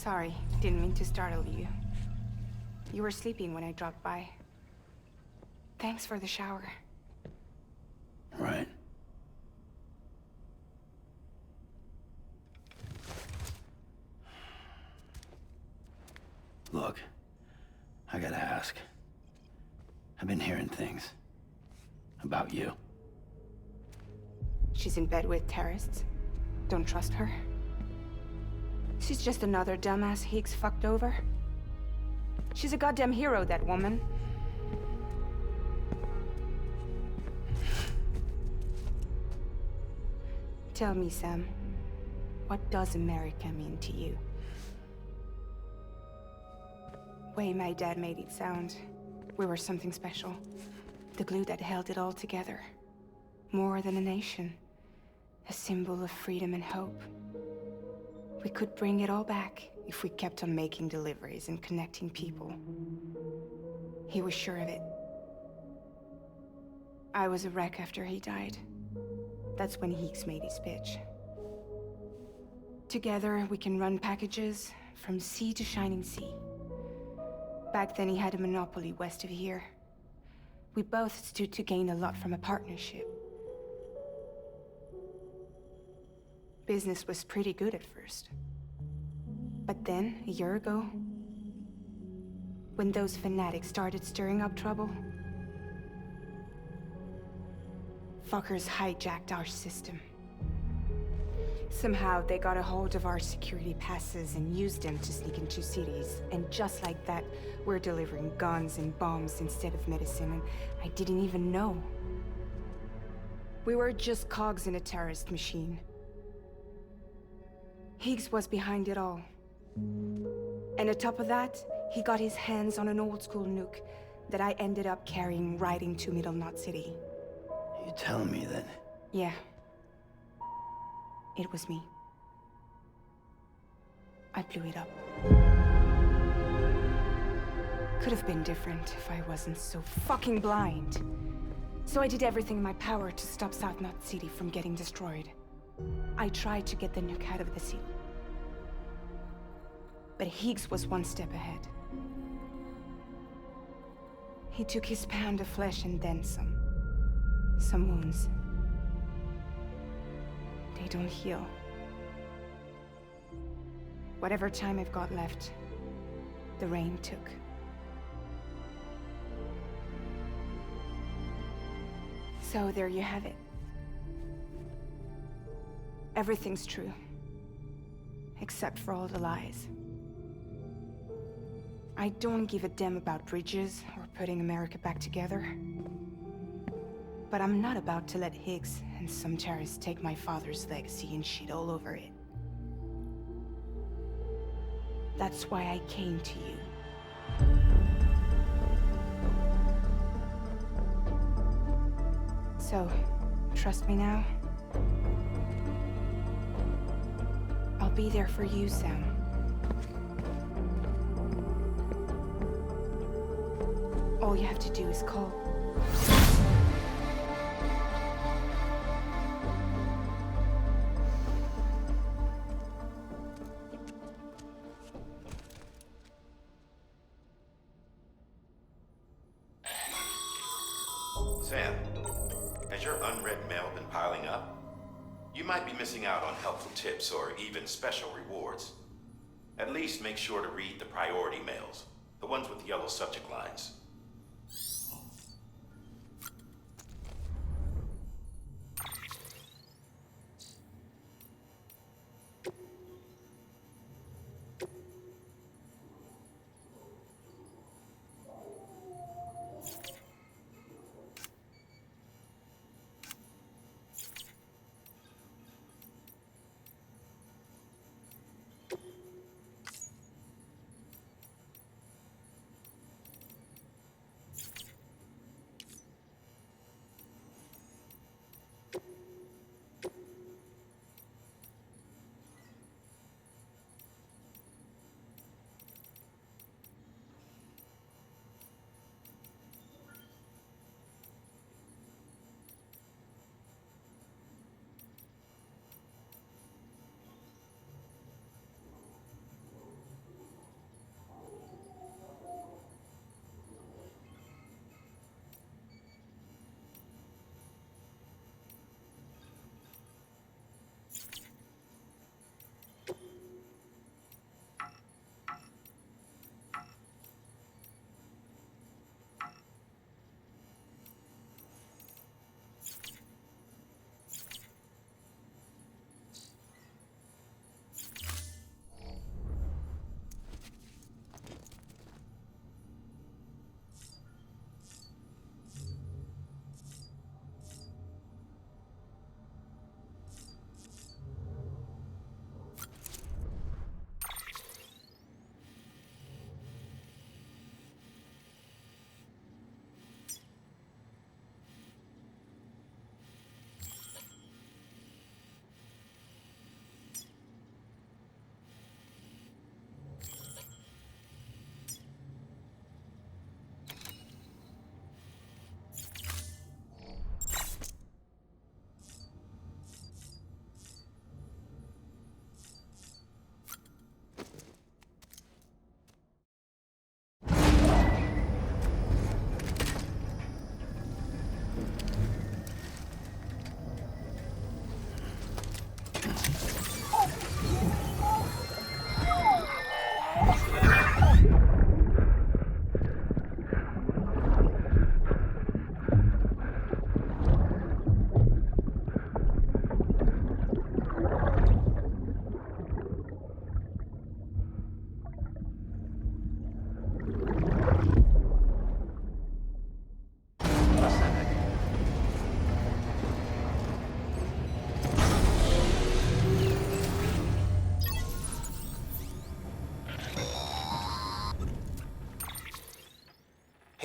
Sorry, didn't mean to startle you. You were sleeping when I dropped by. Thanks for the shower. Right. Look, I gotta ask. I've been hearing things about you. She's in bed with terrorists. Don't trust her. She's just another dumbass Higgs fucked over. She's a goddamn hero, that woman. Tell me, Sam, what does America mean to you? Way my dad made it sound, we were something special. The glue that held it all together. More than a nation. A symbol of freedom and hope. We could bring it all back if we kept on making deliveries and connecting people. He was sure of it. I was a wreck after he died. That's when Higgs made his pitch. Together, we can run packages from sea to shining sea. Back then, he had a monopoly west of here. We both stood to gain a lot from a partnership. Business was pretty good at first. But then, a year ago, when those fanatics started stirring up trouble, fuckers hijacked our system. Somehow, they got a hold of our security passes and used them to sneak into cities. And just like that, we're delivering guns and bombs instead of medicine, and I didn't even know. We were just cogs in a terrorist machine. Higgs was behind it all. And on top of that, he got his hands on an old-school nuke that I ended up carrying right into Middle Knot City. You telling me that? Yeah. It was me. I blew it up. Could have been different if I wasn't so fucking blind. So I did everything in my power to stop South Knot City from getting destroyed. I tried to get the nuke out of the city. But Higgs was one step ahead. He took his pound of flesh and then some. Some wounds. They don't heal. Whatever time I've got left, the rain took. So there you have it. Everything's true. Except for all the lies. I don't give a damn about bridges or putting America back together. But I'm not about to let Higgs and some terrorists take my father's legacy and shit all over it. That's why I came to you. So, trust me now? I'll be there for you, Sam. All you have to do is call. Sam, has your unread mail been piling up? You might be missing out on helpful tips or even special rewards. At least make sure to read the priority mails, the ones with yellow subject lines.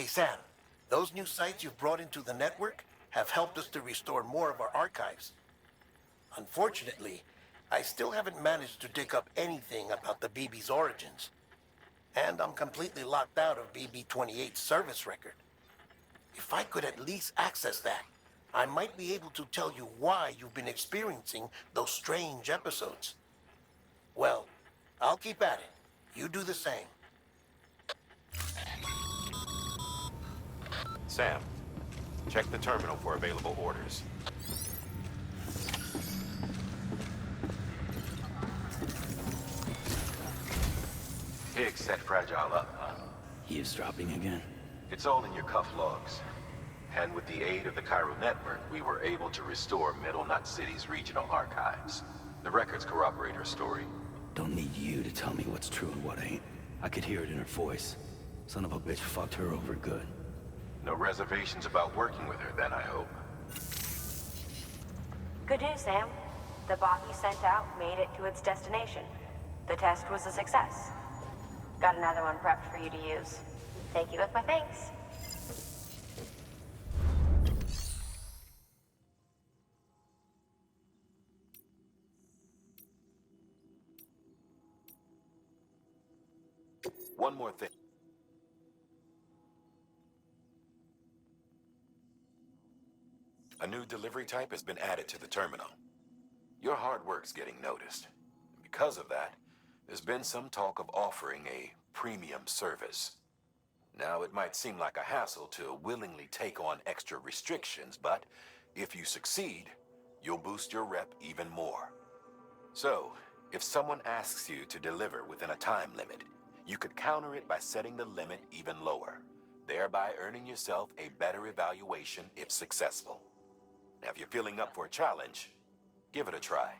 Sam, those new sites you've brought into the network have helped us to restore more of our archives. Unfortunately, I still haven't managed to dig up anything about the BB's origins. And I'm completely locked out of BB-28's service record. If I could at least access that, I might be able to tell you why you've been experiencing those strange episodes. Well, I'll keep at it. You do the same. Sam, check the terminal for available orders. Higgs set Fragile up, huh? Eavesdropping again. It's all in your cuff logs. And with the aid of the Cairo network, we were able to restore Middle Knot City's regional archives. The records corroborate her story. Don't need you to tell me what's true and what ain't. I could hear it in her voice. Son of a bitch fucked her over good. No reservations about working with her then, I hope. Good news, Sam. The bot you sent out made it to its destination. The test was a success. Got another one prepped for you to use. Take you with my thanks. One more thing. A new delivery type has been added to the terminal. Your hard work's getting noticed. Because of that, there's been some talk of offering a premium service. Now, it might seem like a hassle to willingly take on extra restrictions, but if you succeed, you'll boost your rep even more. So, if someone asks you to deliver within a time limit, you could counter it by setting the limit even lower, thereby earning yourself a better evaluation if successful. Now, if you're feeling up for a challenge, give it a try.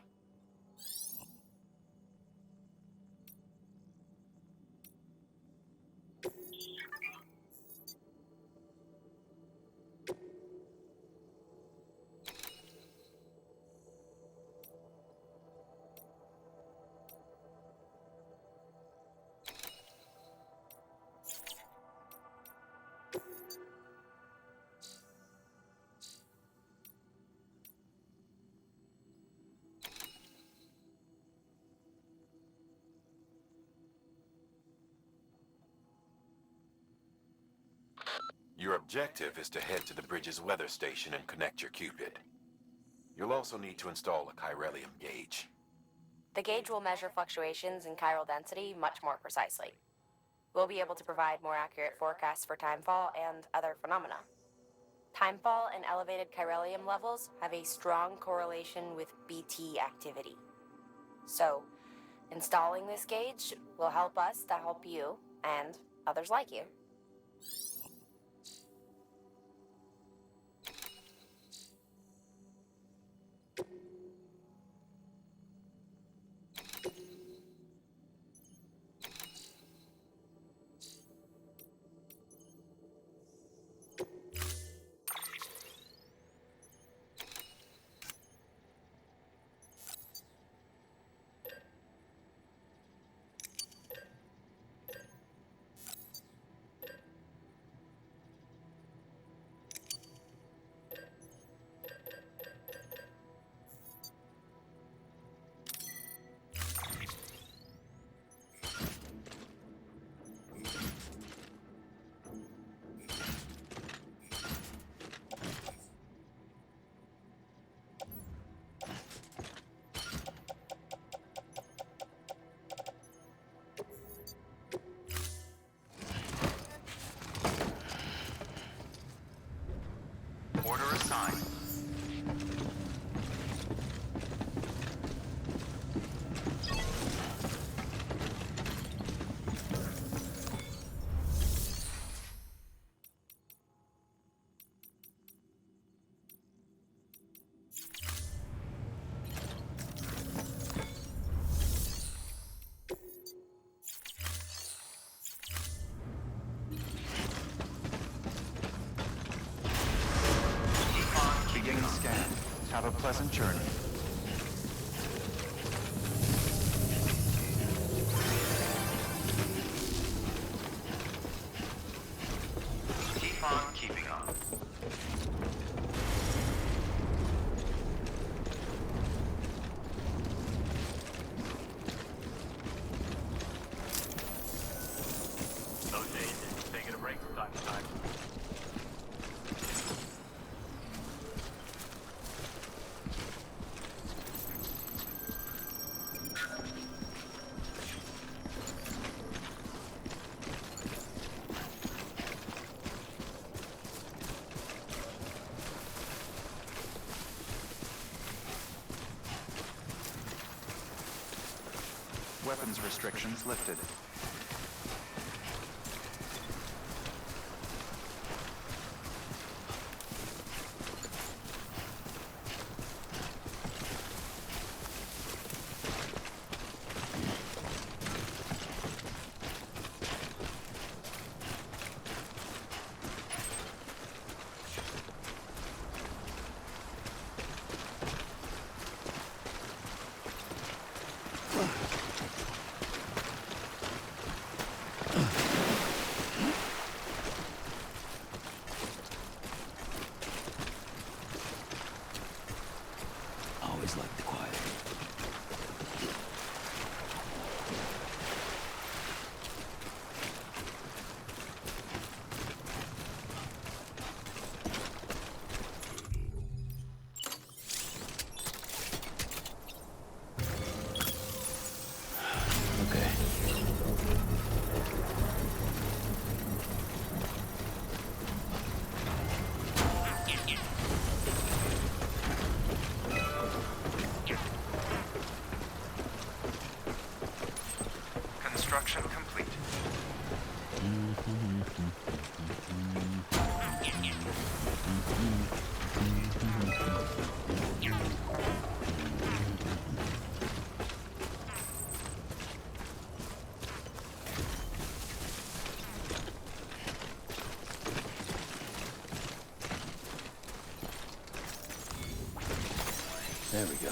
Your objective is to head to the bridge's weather station and connect your Cupid. You'll also need to install a chiralium gauge. The gauge will measure fluctuations in chiral density much more precisely. We'll be able to provide more accurate forecasts for timefall and other phenomena. Timefall and elevated chiralium levels have a strong correlation with BT activity. So, installing this gauge will help us to help you and others like you. Order assigned. Beginning scan. Have a pleasant journey. on keeping on. Those days, taking a break from time to time. Weapons restrictions lifted. Always liked the quiet. Okay. Construction complete. There we go.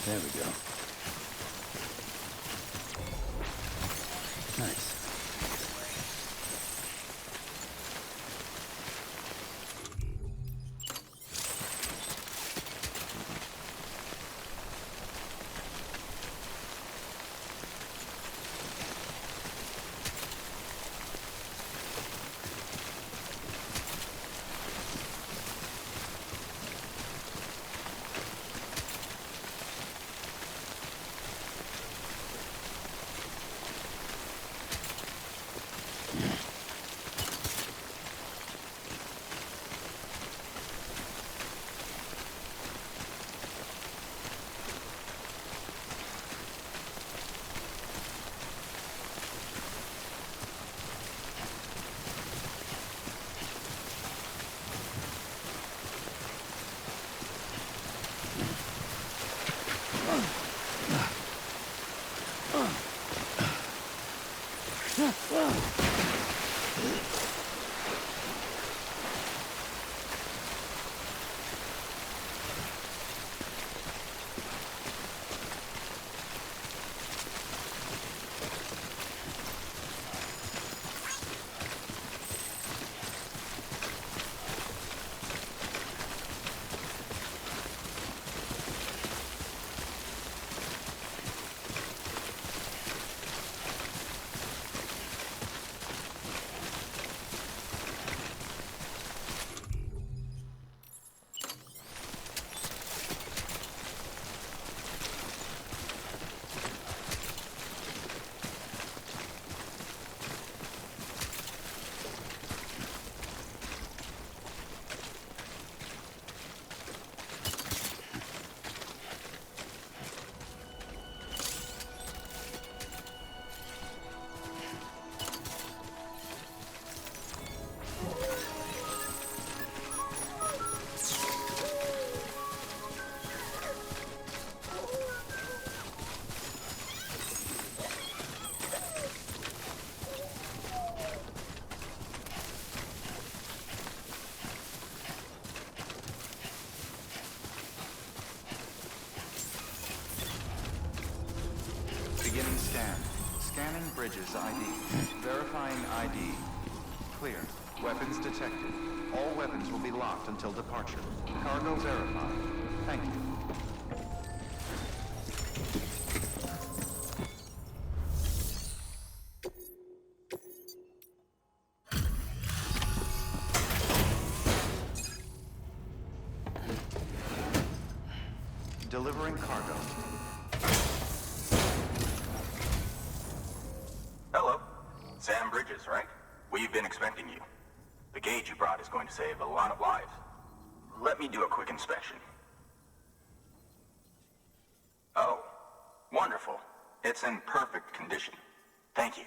There we go. Nice. Beginning scan. Scanning bridges ID. Verifying ID. Clear. Weapons detected. All weapons will be locked until departure. Cargo verified. Thank you. Delivering cargo. Hello. Sam Bridges, right? We've been expecting you. The gauge you brought is going to save a lot of lives. Let me do a quick inspection. Oh, wonderful. It's in perfect condition. Thank you.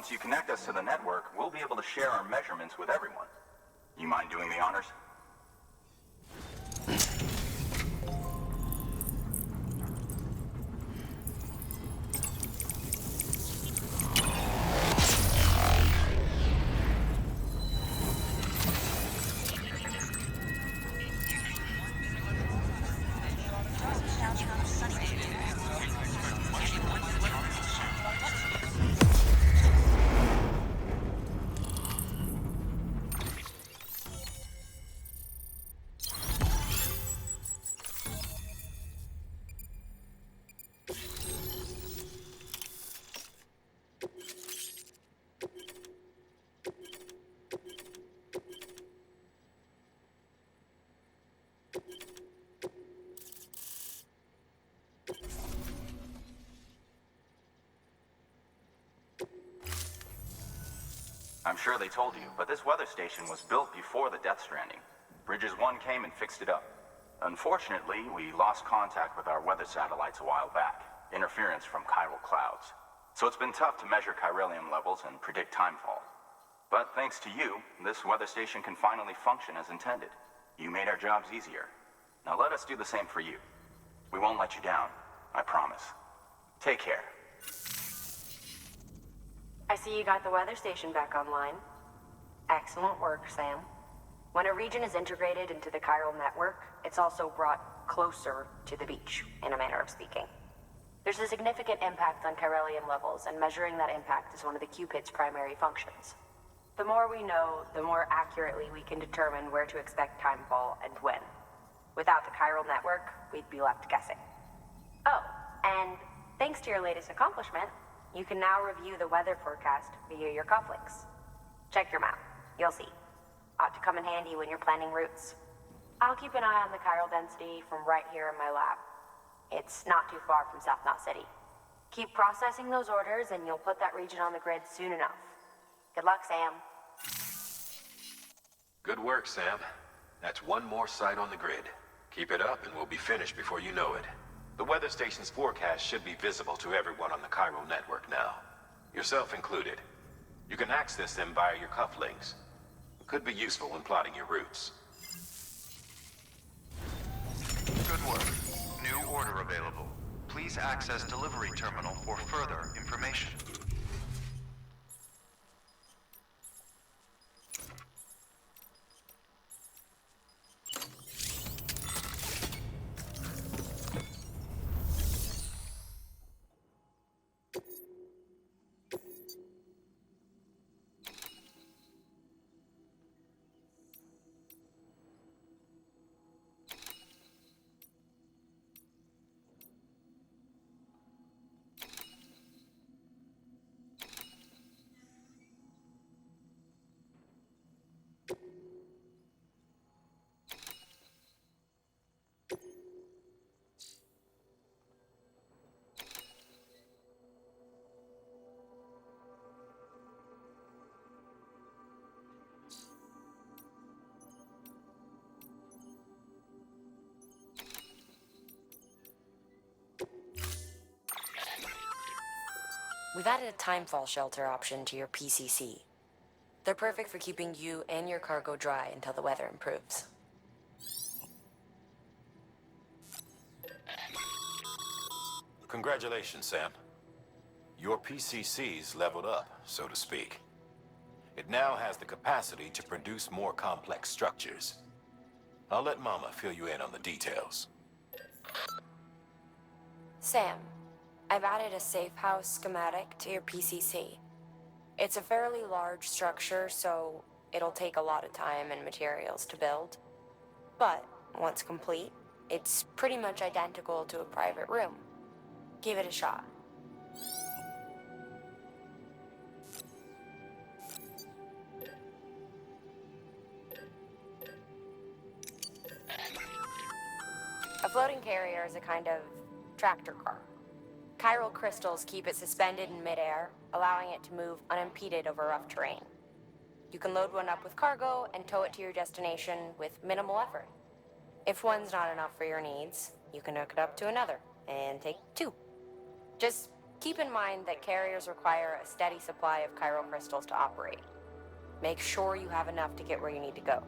Once you connect us to the network, we'll be able to share our measurements with everyone. You mind doing the honors? I'm sure they told you, but this weather station was built before the Death Stranding. Bridges 1 came and fixed it up. Unfortunately, we lost contact with our weather satellites a while back. Interference from chiral clouds. So it's been tough to measure chiralium levels and predict timefall. But thanks to you, this weather station can finally function as intended. You made our jobs easier. Now let us do the same for you. We won't let you down, I promise. Take care. I see you got the weather station back online. Excellent work, Sam. When a region is integrated into the chiral network, it's also brought closer to the beach, in a manner of speaking. There's a significant impact on chiralium levels, and measuring that impact is one of the Cupid's primary functions. The more we know, the more accurately we can determine where to expect timefall and when. Without the chiral network, we'd be left guessing. Oh, and thanks to your latest accomplishment, you can now review the weather forecast via your cufflinks. Check your map. You'll see. Ought to come in handy when you're planning routes. I'll keep an eye on the chiral density from right here in my lab. It's not too far from South Knot City. Keep processing those orders and you'll put that region on the grid soon enough. Good luck, Sam. Good work, Sam. That's one more site on the grid. Keep it up and we'll be finished before you know it. The weather station's forecast should be visible to everyone on the chiral network now, yourself included. You can access them via your cufflinks. Could be useful when plotting your routes. Good work. New order available. Please access delivery terminal for further information. We've added a timefall shelter option to your PCC. They're perfect for keeping you and your cargo dry until the weather improves. Congratulations, Sam. Your PCC's leveled up, so to speak. It now has the capacity to produce more complex structures. I'll let Mama fill you in on the details. Sam, I've added a safe house schematic to your PCC. It's a fairly large structure, so it'll take a lot of time and materials to build. But once complete, it's pretty much identical to a private room. Give it a shot. A floating carrier is a kind of tractor car. Chiral crystals keep it suspended in midair, allowing it to move unimpeded over rough terrain. You can load one up with cargo and tow it to your destination with minimal effort. If one's not enough for your needs, you can hook it up to another and take two. Just Keep in mind that carriers require a steady supply of chiral crystals to operate. Make sure you have enough to get where you need to go.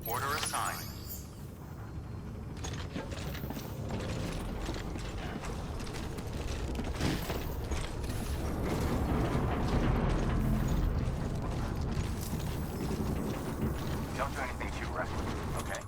Order assigned. Don't do anything too reckless, okay?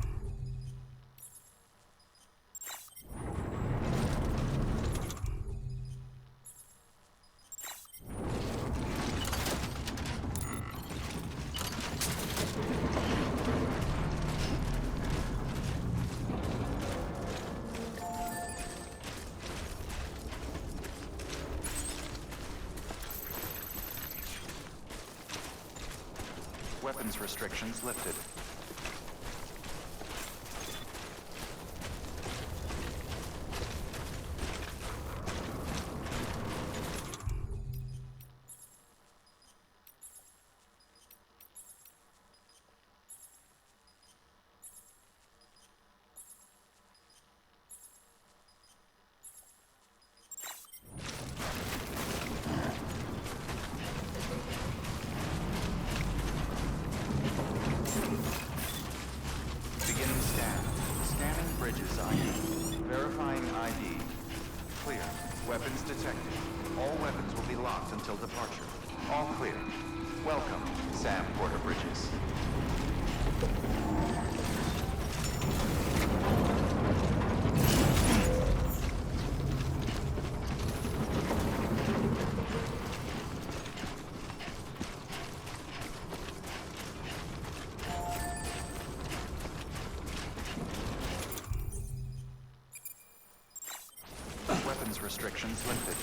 Weapons restrictions lifted. Beginning scan. Scanning bridges ID. Verifying ID. Clear. Weapons detected. All weapons will be locked until departure. All clear. Welcome, Sam Porter Bridges. Weapons restrictions lifted.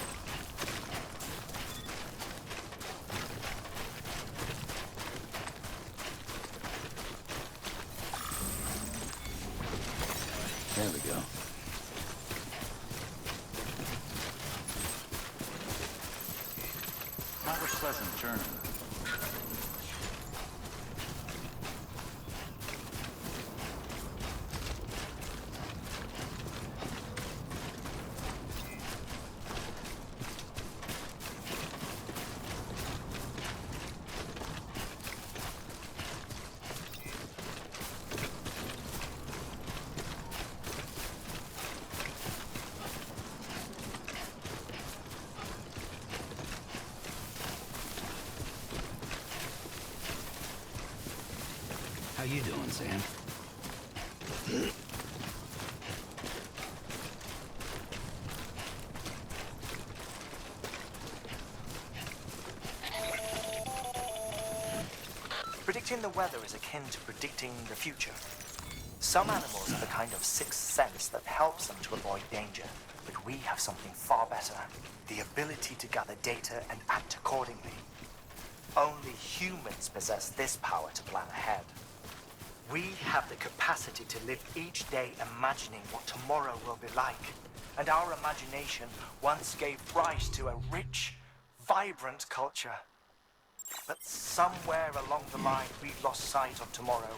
There we go. Have a pleasant journey. How you doing, Sam? Predicting the weather is akin to predicting the future. Some animals have a kind of sixth sense that helps them to avoid danger, but we have something far better, the ability to gather data and act accordingly. Only humans possess this power to plan ahead. We have the capacity to live each day imagining what tomorrow will be like, and our imagination once gave rise to a rich, vibrant culture. But somewhere along the line, we lost sight of tomorrow.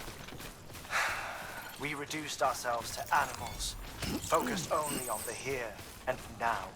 We reduced ourselves to animals, focused only on the here and now.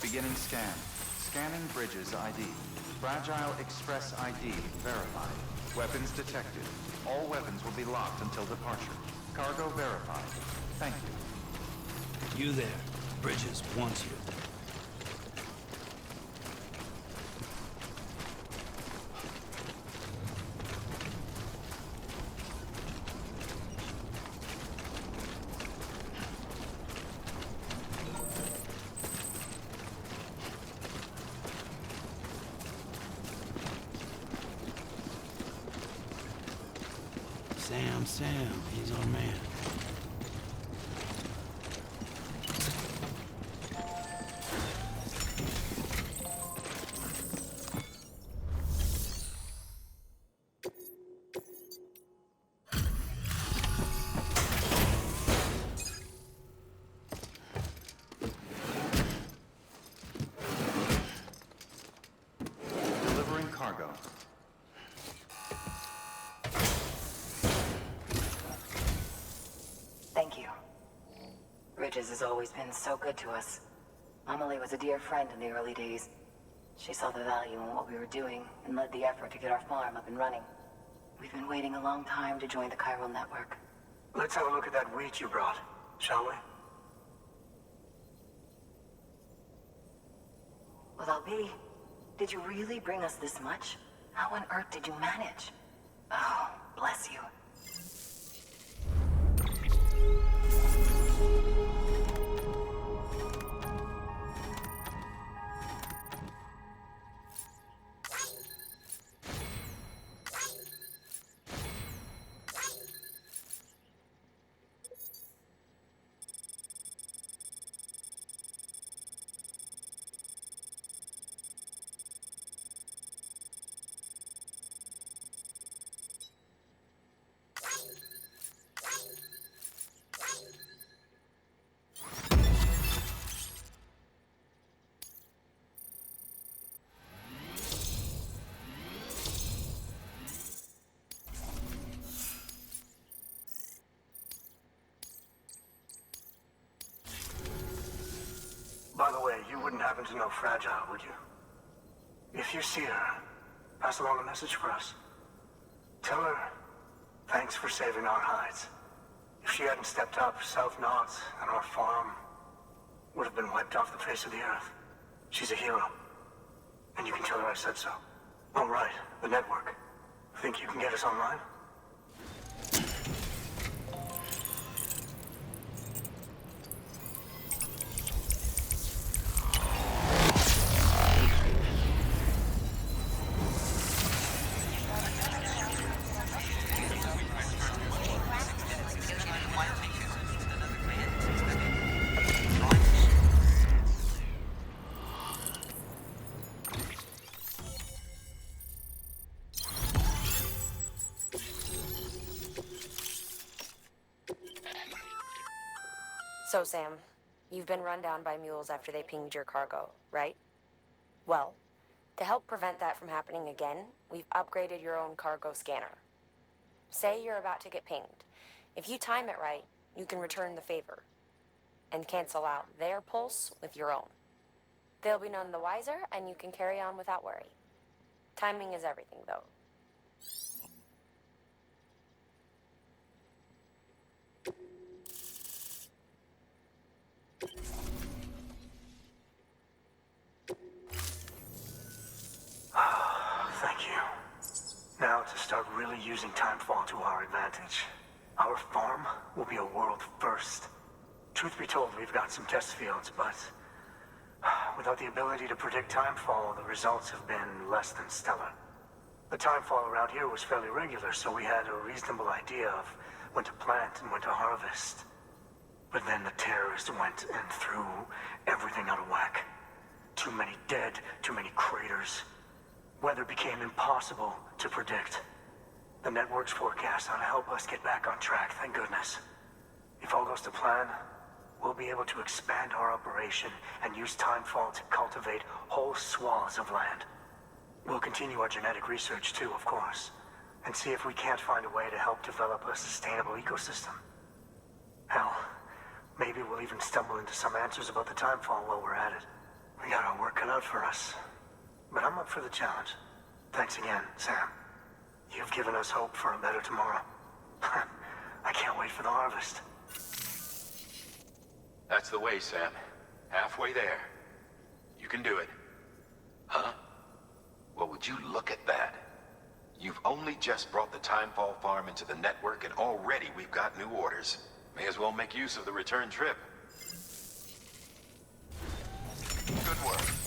Beginning scan. Scanning bridges ID. Fragile Express ID verified. Weapons detected. All weapons will be locked until departure. Cargo verified. Thank you. You there. Bridges wants you. Sam, he's our man. Delivering cargo. Thank you. Bridges has always been so good to us. Amelie was a dear friend in the early days. She saw the value in what we were doing and led the effort to get our farm up and running. We've been waiting a long time to join the chiral network. Let's have a look at that wheat you brought, shall we? Well, Albie, did you really bring us this much? How on earth did you manage? Oh, bless you. By the way, you wouldn't happen to know Fragile, would you? If you see her, pass along a message for us. Tell her, thanks for saving our hides. If she hadn't stepped up, South Knots and our farm would have been wiped off the face of the earth. She's a hero. And you can tell her I said so. All right, the network. Think you can get us online? So, Sam, you've been run down by mules after they pinged your cargo, right? Well, to help prevent that from happening again, we've upgraded your own cargo scanner. Say you're about to get pinged. If you time it right, you can return the favor and cancel out their pulse with your own. They'll be none the wiser, and you can carry on without worry. Timing is everything, though. Thank you. Now to start really using timefall to our advantage. Our farm will be a world first. Truth be told, we've got some test fields, but without the ability to predict timefall, the results have been less than stellar. The timefall around here was fairly regular, so we had a reasonable idea of when to plant and when to harvest. But then the terrorists went and threw everything out of whack. Too many dead, too many craters. Weather became impossible to predict. The network's forecast ought to help us get back on track, thank goodness. If all goes to plan, we'll be able to expand our operation and use timefall to cultivate whole swaths of land. We'll continue our genetic research too, of course, and see if we can't find a way to help develop a sustainable ecosystem. Hell, maybe we'll even stumble into some answers about the timefall while we're at it. We got our work cut out for us. But I'm up for the challenge. Thanks again, Sam. You've given us hope for a better tomorrow. I can't wait for the harvest. That's the way, Sam. Halfway there. You can do it. Huh? Well, would you look at that? You've only just brought the Timefall farm into the network, and already we've got new orders. May as well make use of the return trip. Good work.